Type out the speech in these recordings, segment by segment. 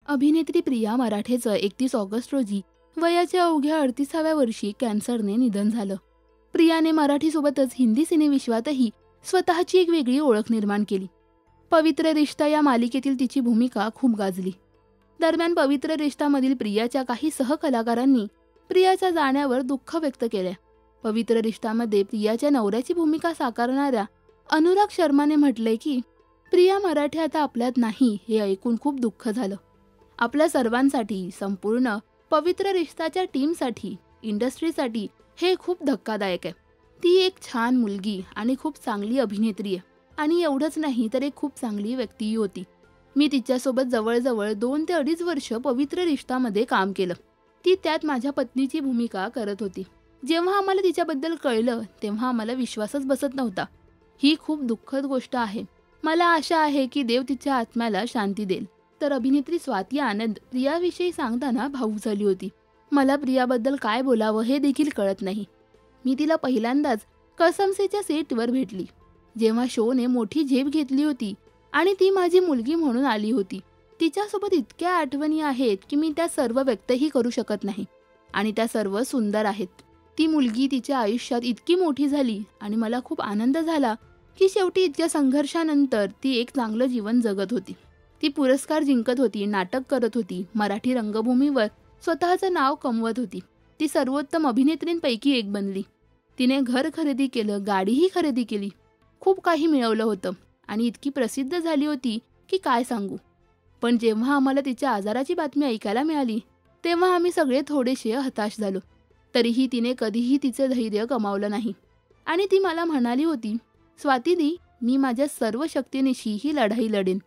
अभिनेत्री प्रिया मराठेचं 31 ऑगस्ट रोजी वयाच्या अवघ्या 38व्या वर्षी कॅन्सरने निधन झालं. प्रियाने मराठीसोबतच हिंदी सिनेविश्वातही स्वतःची एक वेगळी ओळख निर्माण केली. पवित्र रिश्ता या मालिकेतील तिची भूमिका खूप गाजली. दरम्यान पवित्र रिश्तामधील प्रियाच्या काही सहकलाकारांनी प्रियाच्या जाण्यावर दुःख व्यक्त केले. पवित्र रिश्तामध्ये प्रियाच्या नवऱ्याची भूमिका साकारणाऱ्या अनुराग शर्माने म्हटलंय की प्रिया मराठे आता आपल्यात नाही हे ऐकून खूप दुःख झालं. आपल्या सर्वांसाठी, संपूर्ण पवित्र रिश्ताच्या टीमसाठी, इंडस्ट्रीसाठी हे खूप धक्कादायक आहे. ती एक छान मुलगी आणि खूप चांगली अभिनेत्री आहे आणि एवढंच नाही तर एक खूप चांगली व्यक्तीही होती. मी तिच्यासोबत जवळजवळ 2 ते 2.5 वर्ष पवित्र रिश्तामध्ये काम केलं. ती त्यात माझ्या पत्नीची भूमिका करत होती. जेव्हा आम्हाला तिच्याबद्दल कळलं तेव्हा आम्हाला विश्वासच बसत नव्हता. ही खूप दुःखद गोष्ट आहे. मला आशा आहे की देव तिच्या आत्म्याला शांती देईल. तर अभिनेत्री स्वाती आनंद प्रियाविषयी सांगताना भावूक झाली होती. मला प्रियाबद्दल काय बोलावं हे देखील कळत नाही. मी तिला पहिल्यांदाच कसमसेच्या सेटवर भेटली, जेव्हा शोने मोठी झेप घेतली होती आणि ती माझी मुलगी म्हणून आली होती. तिच्यासोबत इतक्या आठवणी आहेत की मी त्या सर्व व्यक्तही करू शकत नाही आणि त्या सर्व सुंदर आहेत. ती मुलगी तिच्या आयुष्यात इतकी मोठी झाली आणि मला खूप आनंद झाला की शेवटी इतक्या संघर्षानंतर ती एक चांगलं जीवन जगत होती. ती पुरस्कार जिंकत होती, नाटक करत होती, मराठी रंगभूमीवर स्वतःचं नाव कमवत होती. ती सर्वोत्तम अभिनेत्रींपैकी एक बनली. तिने घर खरेदी केलं, गाडीही खरेदी केली, खूप काही मिळवलं होतं आणि इतकी प्रसिद्ध झाली होती की काय सांगू. पण जेव्हा आम्हाला तिच्या आजाराची बातमी ऐकायला मिळाली तेव्हा आम्ही सगळे थोडेसे हताश झालो. तरीही तिने कधीही तिचे धैर्य गमावलं नाही आणि ती मला म्हणाली होती, स्वातीदी, मी माझ्या सर्व शक्तीनिशी ही लढाई लढेन.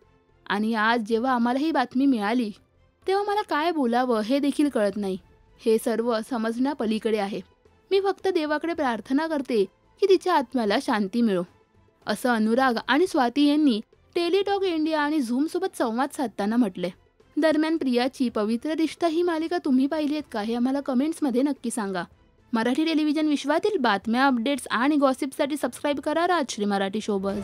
आणि आज जेव्हा आम्हाला ही बातमी मिळाली तेव्हा मला काय बोलावं हे देखील कळत नाही. हे सर्व समजण्यापलीकडे आहे. मी फक्त देवाकडे प्रार्थना करते की तिच्या आत्म्याला शांती मिळो, असं अनुराग आणि स्वाती यांनी टेलिटॉक इंडिया आणि झूमसोबत संवाद साधताना म्हटले. दरम्यान प्रियाची पवित्र रिश्ता ही मालिका तुम्ही पाहिली आहेत का हे आम्हाला कमेंट्समध्ये नक्की सांगा. मराठी टेलिव्हिजन विश्वातील बातम्या, अपडेट्स आणि गॉसिपसाठी सबस्क्राईब करा राजश्री मराठी शोबज.